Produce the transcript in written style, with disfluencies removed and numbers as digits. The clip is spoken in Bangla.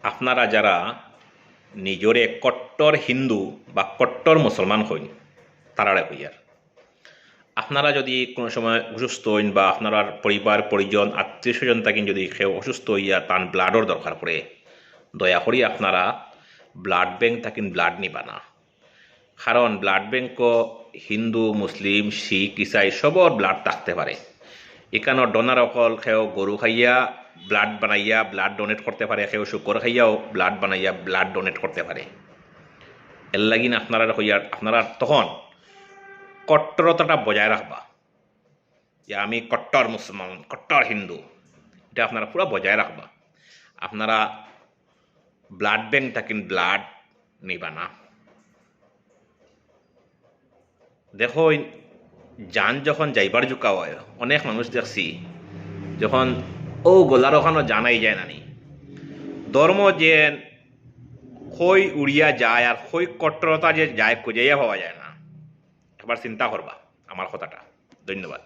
আপনারা যারা নিজরে কট্টর হিন্দু বা কট্টর মুসলমান হইন তারারে হইয়ার আপনারা যদি কোনো সময় অসুস্থ হইন বা আপনার পরিবার পরিজন আত্মীয় স্বজন থাকেন যদি কেউ অসুস্থ হইয়া তান ব্লাডর দরকার পড়ে দয়া করি আপনারা ব্লাড ব্যাংক থাকেন ব্লাড নিবা না। কারণ ব্লাড ব্যাংক হিন্দু মুসলিম শিখ ইসাই সবর ব্লাড থাকতে পারে। এখানে ডোনার অকল কেউ গরু খাইয়া ব্লাড বানাইয়া ব্লাড ডোনেট করতে পারে, কেউ শুকর খাইয়াও ব্লাড বানাইয়া ব্লাড ডোনেট করতে পারে। এর লাগিন আপনারা হইয়া আপনারা তখন কট্টরতাটা বজায় রাখবা যে আমি কট্টর মুসলমান কট্টর হিন্দু, এটা আপনারা পুরো বজায় রাখবা। আপনারা ব্লাড ব্যাংক থাকেন ব্লাড নিবা না। দেখো যান যখন যাইবার জোকা হয় অনেক মানুষ দেখছি যখন ও গোলার ওখানে জানাই যায় নানি ধর্ম যে কই উড়িয়া যায় আর কই কট্টরতা যে যায় খুঁজাইয়া পাওয়া যায় না। একবার চিন্তা করবা আমার কথাটা। ধন্যবাদ।